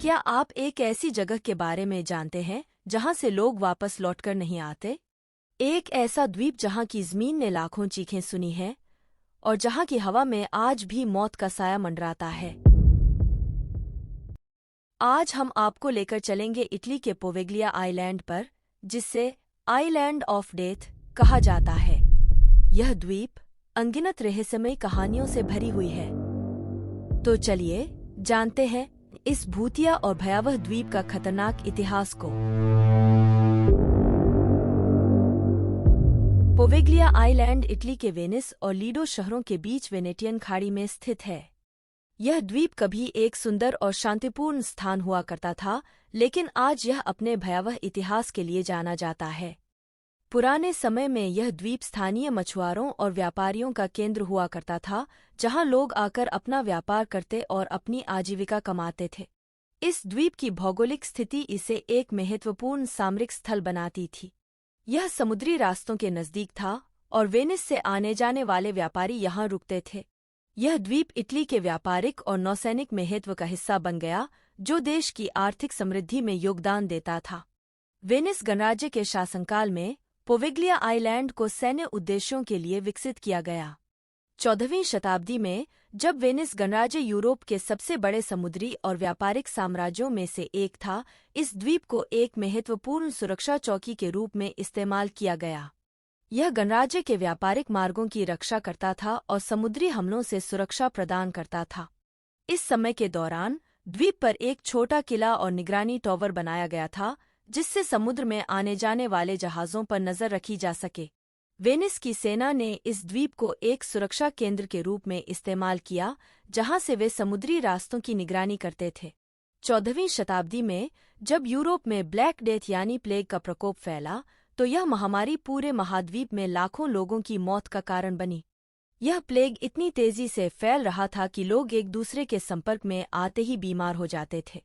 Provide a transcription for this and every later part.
क्या आप एक ऐसी जगह के बारे में जानते हैं जहां से लोग वापस लौटकर नहीं आते? एक ऐसा द्वीप जहां की ज़मीन ने लाखों चीखें सुनी हैं और जहां की हवा में आज भी मौत का साया मंडराता है। आज हम आपको लेकर चलेंगे इटली के पोवेग्लिया आइलैंड पर, जिसे आइलैंड ऑफ डेथ कहा जाता है। यह द्वीप अनगिनत रहस्यमयी कहानियों से भरी हुई है। तो चलिए जानते हैं इस भूतिया और भयावह द्वीप का खतरनाक इतिहास को। पोवेग्लिया आइलैंड इटली के वेनिस और लीडो शहरों के बीच वेनेटियन खाड़ी में स्थित है। यह द्वीप कभी एक सुंदर और शांतिपूर्ण स्थान हुआ करता था, लेकिन आज यह अपने भयावह इतिहास के लिए जाना जाता है। पुराने समय में यह द्वीप स्थानीय मछुआरों और व्यापारियों का केंद्र हुआ करता था, जहां लोग आकर अपना व्यापार करते और अपनी आजीविका कमाते थे। इस द्वीप की भौगोलिक स्थिति इसे एक महत्वपूर्ण सामरिक स्थल बनाती थी। यह समुद्री रास्तों के नजदीक था और वेनिस से आने जाने वाले व्यापारी यहां रुकते थे। यह द्वीप इटली के व्यापारिक और नौसैनिक महत्व का हिस्सा बन गया, जो देश की आर्थिक समृद्धि में योगदान देता था। वेनिस गणराज्य के शासनकाल में पोवेग्लिया आइलैंड को सैन्य उद्देश्यों के लिए विकसित किया गया। 14वीं शताब्दी में, जब वेनिस गणराज्य यूरोप के सबसे बड़े समुद्री और व्यापारिक साम्राज्यों में से एक था, इस द्वीप को एक महत्वपूर्ण सुरक्षा चौकी के रूप में इस्तेमाल किया गया। यह गणराज्य के व्यापारिक मार्गों की रक्षा करता था और समुद्री हमलों से सुरक्षा प्रदान करता था। इस समय के दौरान द्वीप पर एक छोटा किला और निगरानी टॉवर बनाया गया था, जिससे समुद्र में आने जाने वाले जहाज़ों पर नजर रखी जा सके। वेनिस की सेना ने इस द्वीप को एक सुरक्षा केंद्र के रूप में इस्तेमाल किया, जहां से वे समुद्री रास्तों की निगरानी करते थे। 14वीं शताब्दी में, जब यूरोप में ब्लैक डेथ यानी प्लेग का प्रकोप फैला, तो यह महामारी पूरे महाद्वीप में लाखों लोगों की मौत का कारण बनी। यह प्लेग इतनी तेजी से फैल रहा था कि लोग एक दूसरे के संपर्क में आते ही बीमार हो जाते थे।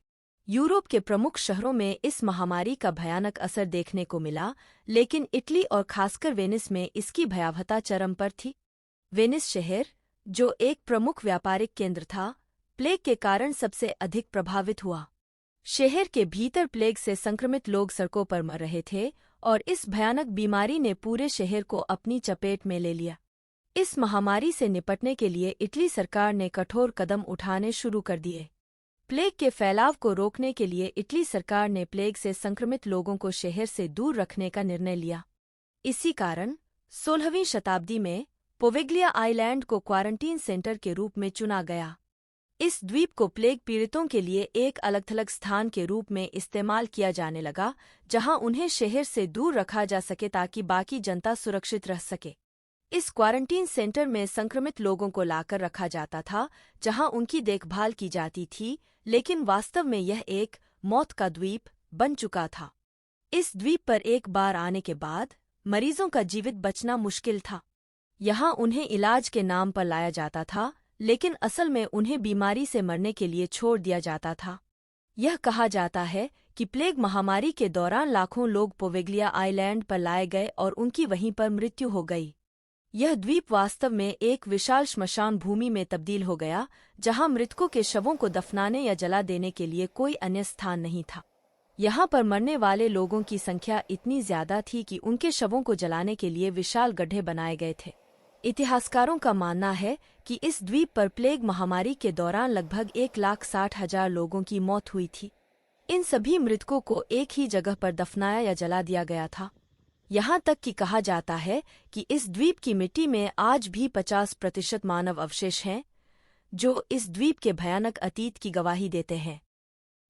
यूरोप के प्रमुख शहरों में इस महामारी का भयानक असर देखने को मिला, लेकिन इटली और खासकर वेनिस में इसकी भयावहता चरम पर थी। वेनिस शहर, जो एक प्रमुख व्यापारिक केंद्र था, प्लेग के कारण सबसे अधिक प्रभावित हुआ। शहर के भीतर प्लेग से संक्रमित लोग सड़कों पर मर रहे थे और इस भयानक बीमारी ने पूरे शहर को अपनी चपेट में ले लिया। इस महामारी से निपटने के लिए इटली सरकार ने कठोर कदम उठाने शुरू कर दिए। प्लेग के फैलाव को रोकने के लिए इटली सरकार ने प्लेग से संक्रमित लोगों को शहर से दूर रखने का निर्णय लिया। इसी कारण 16वीं शताब्दी में पोवेग्लिया आइलैंड को क्वारंटीन सेंटर के रूप में चुना गया। इस द्वीप को प्लेग पीड़ितों के लिए एक अलग-थलग स्थान के रूप में इस्तेमाल किया जाने लगा, जहां उन्हें शहर से दूर रखा जा सके ताकि बाकी जनता सुरक्षित रह सके। इस क्वारंटीन सेंटर में संक्रमित लोगों को लाकर रखा जाता था, जहां उनकी देखभाल की जाती थी, लेकिन वास्तव में यह एक मौत का द्वीप बन चुका था। इस द्वीप पर एक बार आने के बाद मरीजों का जीवित बचना मुश्किल था। यहाँ उन्हें इलाज के नाम पर लाया जाता था, लेकिन असल में उन्हें बीमारी से मरने के लिए छोड़ दिया जाता था। यह कहा जाता है कि प्लेग महामारी के दौरान लाखों लोग पोवेग्लिया आइलैंड पर लाए गए और उनकी वहीं पर मृत्यु हो गई। यह द्वीप वास्तव में एक विशाल श्मशान भूमि में तब्दील हो गया, जहां मृतकों के शवों को दफनाने या जला देने के लिए कोई अन्य स्थान नहीं था। यहाँ पर मरने वाले लोगों की संख्या इतनी ज्यादा थी कि उनके शवों को जलाने के लिए विशाल गड्ढे बनाए गए थे। इतिहासकारों का मानना है कि इस द्वीप पर प्लेग महामारी के दौरान लगभग 1,60,000 लोगों की मौत हुई थी। इन सभी मृतकों को एक ही जगह पर दफनाया या जला दिया गया था। यहाँ तक कि कहा जाता है कि इस द्वीप की मिट्टी में आज भी 50% मानव अवशेष हैं, जो इस द्वीप के भयानक अतीत की गवाही देते हैं।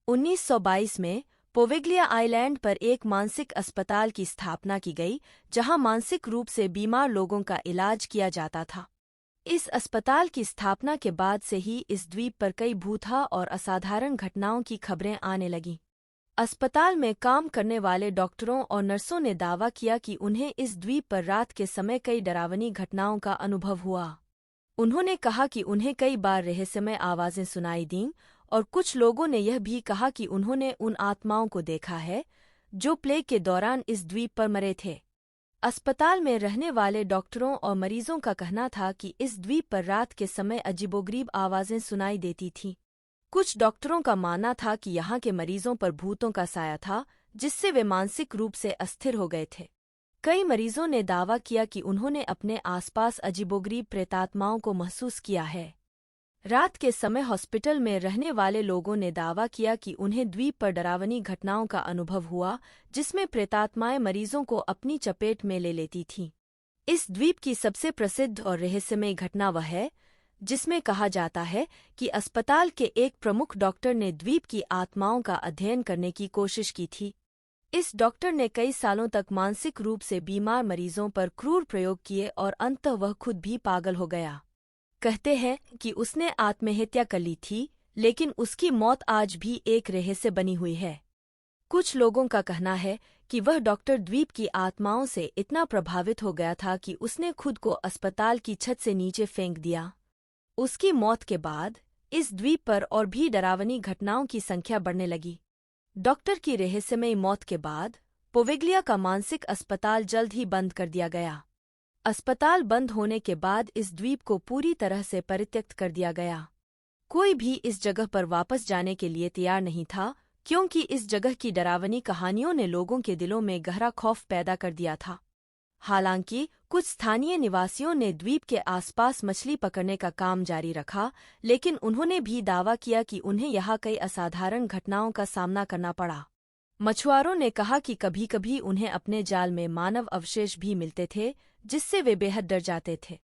1922 में पोवेग्लिया आइलैंड पर एक मानसिक अस्पताल की स्थापना की गई, जहां मानसिक रूप से बीमार लोगों का इलाज किया जाता था। इस अस्पताल की स्थापना के बाद से ही इस द्वीप पर कई भूतहा और असाधारण घटनाओं की खबरें आने लगीं। अस्पताल में काम करने वाले डॉक्टरों और नर्सों ने दावा किया कि उन्हें इस द्वीप पर रात के समय कई डरावनी घटनाओं का अनुभव हुआ। उन्होंने कहा कि उन्हें कई बार रहस्यमय आवाजें सुनाई दीं और कुछ लोगों ने यह भी कहा कि उन्होंने उन आत्माओं को देखा है जो प्लेग के दौरान इस द्वीप पर मरे थे। अस्पताल में रहने वाले डॉक्टरों और मरीजों का कहना था कि इस द्वीप पर रात के समय अजीबोगरीब आवाजें सुनाई देती थीं। कुछ डॉक्टरों का मानना था कि यहाँ के मरीजों पर भूतों का साया था, जिससे वे मानसिक रूप से अस्थिर हो गए थे। कई मरीजों ने दावा किया कि उन्होंने अपने आसपास अजीबोगरीब प्रेतात्माओं को महसूस किया है। रात के समय हॉस्पिटल में रहने वाले लोगों ने दावा किया कि उन्हें द्वीप पर डरावनी घटनाओं का अनुभव हुआ, जिसमें प्रेतात्माएं मरीजों को अपनी चपेट में ले लेती थीं। इस द्वीप की सबसे प्रसिद्ध और रहस्यमय घटना वह है जिसमें कहा जाता है कि अस्पताल के एक प्रमुख डॉक्टर ने द्वीप की आत्माओं का अध्ययन करने की कोशिश की थी। इस डॉक्टर ने कई सालों तक मानसिक रूप से बीमार मरीजों पर क्रूर प्रयोग किए और अंततः वह खुद भी पागल हो गया। कहते हैं कि उसने आत्महत्या कर ली थी, लेकिन उसकी मौत आज भी एक रहस्य बनी हुई है। कुछ लोगों का कहना है कि वह डॉक्टर द्वीप की आत्माओं से इतना प्रभावित हो गया था कि उसने खुद को अस्पताल की छत से नीचे फेंक दिया। उसकी मौत के बाद इस द्वीप पर और भी डरावनी घटनाओं की संख्या बढ़ने लगी। डॉक्टर की रहस्यमयी मौत के बाद पोवेग्लिया का मानसिक अस्पताल जल्द ही बंद कर दिया गया। अस्पताल बंद होने के बाद इस द्वीप को पूरी तरह से परित्यक्त कर दिया गया। कोई भी इस जगह पर वापस जाने के लिए तैयार नहीं था, क्योंकि इस जगह की डरावनी कहानियों ने लोगों के दिलों में गहरा खौफ पैदा कर दिया था। हालांकि कुछ स्थानीय निवासियों ने द्वीप के आसपास मछली पकड़ने का काम जारी रखा, लेकिन उन्होंने भी दावा किया कि उन्हें यहाँ कई असाधारण घटनाओं का सामना करना पड़ा। मछुआरों ने कहा कि कभी-कभी उन्हें अपने जाल में मानव अवशेष भी मिलते थे, जिससे वे बेहद डर जाते थे।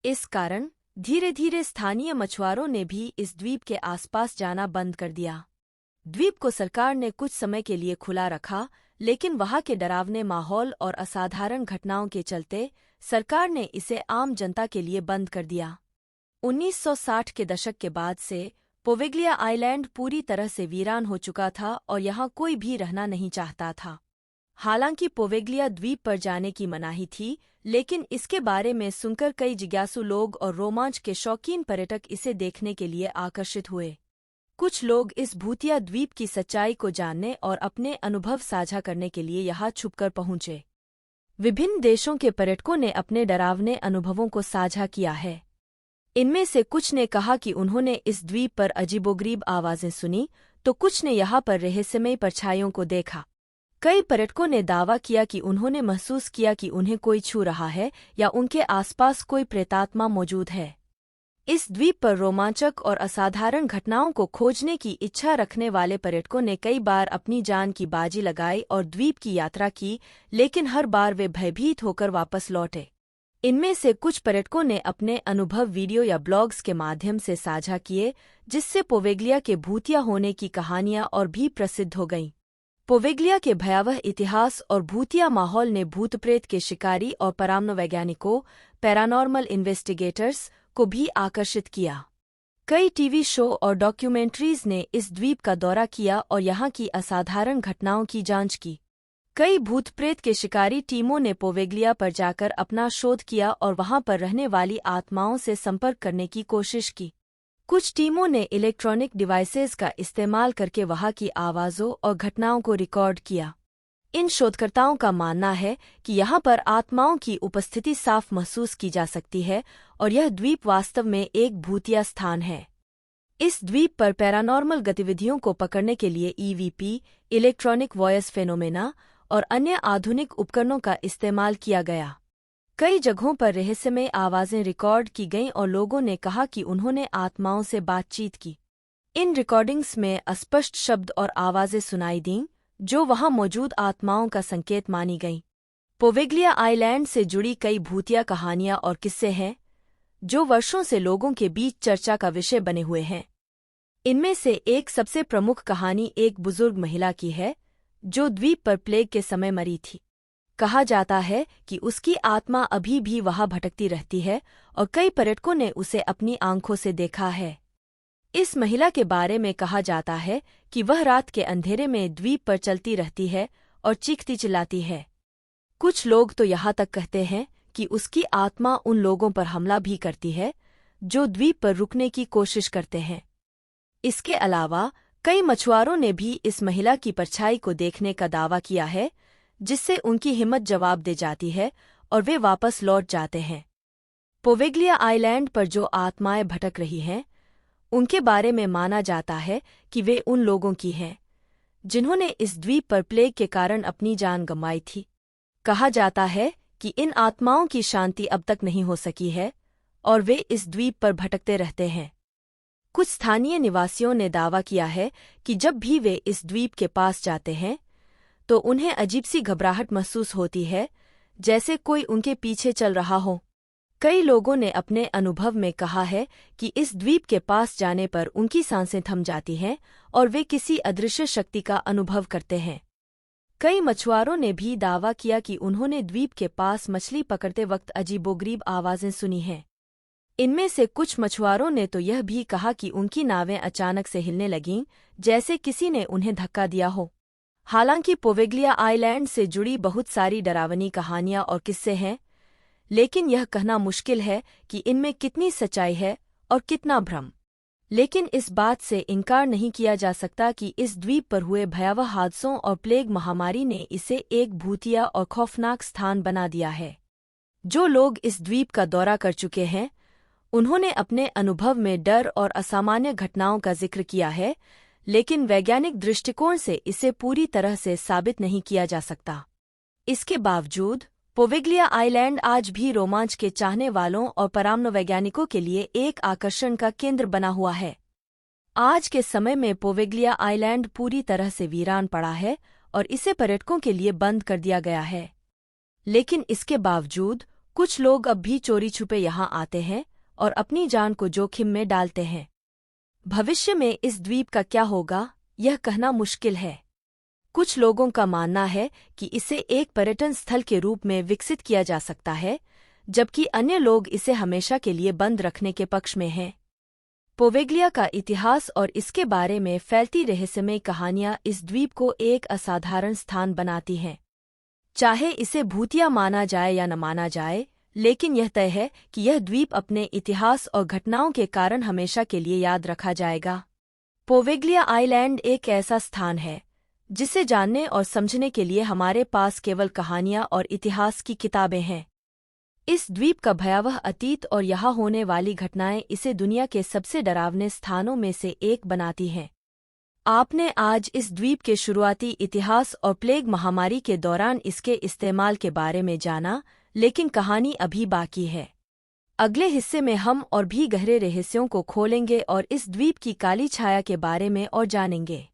इस कारण धीरे-धीरे स्थानीय मछुआरों ने भी इस द्वीप के आसपास जाना बंद कर दिया। द्वीप को सरकार ने कुछ समय के लिए खुला रखा, लेकिन वहाँ के डरावने माहौल और असाधारण घटनाओं के चलते सरकार ने इसे आम जनता के लिए बंद कर दिया। 1960 के दशक के बाद से पोवेग्लिया आइलैंड पूरी तरह से वीरान हो चुका था और यहाँ कोई भी रहना नहीं चाहता था। हालांकि पोवेग्लिया द्वीप पर जाने की मनाही थी, लेकिन इसके बारे में सुनकर कई जिज्ञासु लोग और रोमांच के शौकीन पर्यटक इसे देखने के लिए आकर्षित हुए। कुछ लोग इस भूतिया द्वीप की सच्चाई को जानने और अपने अनुभव साझा करने के लिए यहाँ छुपकर पहुंचे। विभिन्न देशों के पर्यटकों ने अपने डरावने अनुभवों को साझा किया है। इनमें से कुछ ने कहा कि उन्होंने इस द्वीप पर अजीबोगरीब आवाजें सुनी, तो कुछ ने यहाँ पर रहस्यमयी परछाइयों को देखा। कई पर्यटकों ने दावा किया कि उन्होंने महसूस किया कि उन्हें कोई छू रहा है या उनके आसपास कोई प्रेतात्मा मौजूद है। इस द्वीप पर रोमांचक और असाधारण घटनाओं को खोजने की इच्छा रखने वाले पर्यटकों ने कई बार अपनी जान की बाजी लगाई और द्वीप की यात्रा की, लेकिन हर बार वे भयभीत होकर वापस लौटे। इनमें से कुछ पर्यटकों ने अपने अनुभव वीडियो या ब्लॉग्स के माध्यम से साझा किए, जिससे पोवेग्लिया के भूतिया होने की कहानियां और भी प्रसिद्ध हो गईं। पोवेग्लिया के भयावह इतिहास और भूतिया माहौल ने भूतप्रेत के शिकारी और परामनोवैज्ञानिकों पैरानॉर्मल इन्वेस्टिगेटर्स को भी आकर्षित किया। कई टीवी शो और डॉक्यूमेंट्रीज ने इस द्वीप का दौरा किया और यहाँ की असाधारण घटनाओं की जांच की। कई भूतप्रेत के शिकारी टीमों ने पोवेग्लिया पर जाकर अपना शोध किया और वहां पर रहने वाली आत्माओं से संपर्क करने की कोशिश की। कुछ टीमों ने इलेक्ट्रॉनिक डिवाइसेस का इस्तेमाल करके वहां की आवाज़ों और घटनाओं को रिकॉर्ड किया। इन शोधकर्ताओं का मानना है कि यहाँ पर आत्माओं की उपस्थिति साफ महसूस की जा सकती है और यह द्वीप वास्तव में एक भूतिया स्थान है। इस द्वीप पर पैरानॉर्मल गतिविधियों को पकड़ने के लिए ईवीपी, इलेक्ट्रॉनिक वॉयस फेनोमेना और अन्य आधुनिक उपकरणों का इस्तेमाल किया गया। कई जगहों पर रहस्यमय आवाजें रिकॉर्ड की गईं और लोगों ने कहा कि उन्होंने आत्माओं से बातचीत की। इन रिकॉर्डिंग्स में अस्पष्ट शब्द और आवाजें सुनाई दीं, जो वहां मौजूद आत्माओं का संकेत मानी गईं। पोवेग्लिया आइलैंड से जुड़ी कई भूतिया कहानियां और किस्से हैं, जो वर्षों से लोगों के बीच चर्चा का विषय बने हुए हैं। इनमें से एक सबसे प्रमुख कहानी एक बुजुर्ग महिला की है, जो द्वीप पर प्लेग के समय मरी थी। कहा जाता है कि उसकी आत्मा अभी भी वहां भटकती रहती है और कई पर्यटकों ने उसे अपनी आंखों से देखा है। इस महिला के बारे में कहा जाता है कि वह रात के अंधेरे में द्वीप पर चलती रहती है और चीखती चिल्लाती है। कुछ लोग तो यहाँ तक कहते हैं कि उसकी आत्मा उन लोगों पर हमला भी करती है जो द्वीप पर रुकने की कोशिश करते हैं। इसके अलावा कई मछुआरों ने भी इस महिला की परछाई को देखने का दावा किया है, जिससे उनकी हिम्मत जवाब दे जाती है और वे वापस लौट जाते हैं। पोवेग्लिया आइलैंड पर जो आत्माएं भटक रही हैं, उनके बारे में माना जाता है कि वे उन लोगों की हैं जिन्होंने इस द्वीप पर प्लेग के कारण अपनी जान गंवाई थी। कहा जाता है कि इन आत्माओं की शांति अब तक नहीं हो सकी है और वे इस द्वीप पर भटकते रहते हैं। कुछ स्थानीय निवासियों ने दावा किया है कि जब भी वे इस द्वीप के पास जाते हैं तो उन्हें अजीब सी घबराहट महसूस होती है, जैसे कोई उनके पीछे चल रहा हो। कई लोगों ने अपने अनुभव में कहा है कि इस द्वीप के पास जाने पर उनकी सांसें थम जाती हैं और वे किसी अदृश्य शक्ति का अनुभव करते हैं। कई मछुआरों ने भी दावा किया कि उन्होंने द्वीप के पास मछली पकड़ते वक्त अजीबोगरीब आवाजें सुनी हैं। इनमें से कुछ मछुआरों ने तो यह भी कहा कि उनकी नावें अचानक से हिलने लगीं, जैसे किसी ने उन्हें धक्का दिया हो। हालांकि पोवेग्लिया आइलैंड से जुड़ी बहुत सारी डरावनी कहानियां और किस्से हैं, लेकिन यह कहना मुश्किल है कि इनमें कितनी सच्चाई है और कितना भ्रम। लेकिन इस बात से इनकार नहीं किया जा सकता कि इस द्वीप पर हुए भयावह हादसों और प्लेग महामारी ने इसे एक भूतिया और खौफनाक स्थान बना दिया है। जो लोग इस द्वीप का दौरा कर चुके हैं उन्होंने अपने अनुभव में डर और असामान्य घटनाओं का जिक्र किया है, लेकिन वैज्ञानिक दृष्टिकोण से इसे पूरी तरह से साबित नहीं किया जा सकता। इसके बावजूद पोवेग्लिया आइलैंड आज भी रोमांच के चाहने वालों और परामनोवैज्ञानिकों के लिए एक आकर्षण का केंद्र बना हुआ है। आज के समय में पोवेग्लिया आइलैंड पूरी तरह से वीरान पड़ा है और इसे पर्यटकों के लिए बंद कर दिया गया है। लेकिन इसके बावजूद कुछ लोग अब भी चोरी छुपे यहां आते हैं और अपनी जान को जोखिम में डालते हैं। भविष्य में इस द्वीप का क्या होगा, यह कहना मुश्किल है। कुछ लोगों का मानना है कि इसे एक पर्यटन स्थल के रूप में विकसित किया जा सकता है, जबकि अन्य लोग इसे हमेशा के लिए बंद रखने के पक्ष में हैं। पोवेग्लिया का इतिहास और इसके बारे में फैलती रहस्यमय कहानियां इस द्वीप को एक असाधारण स्थान बनाती हैं। चाहे इसे भूतिया माना जाए या न माना जाए, लेकिन यह तय है कि यह द्वीप अपने इतिहास और घटनाओं के कारण हमेशा के लिए याद रखा जाएगा। पोवेग्लिया आइलैंड एक ऐसा स्थान है जिसे जानने और समझने के लिए हमारे पास केवल कहानियां और इतिहास की किताबें हैं। इस द्वीप का भयावह अतीत और यहाँ होने वाली घटनाएं इसे दुनिया के सबसे डरावने स्थानों में से एक बनाती हैं। आपने आज इस द्वीप के शुरुआती इतिहास और प्लेग महामारी के दौरान इसके इस्तेमाल के बारे में जाना, लेकिन कहानी अभी बाकी है। अगले हिस्से में हम और भी गहरे रहस्यों को खोलेंगे और इस द्वीप की काली छाया के बारे में और जानेंगे।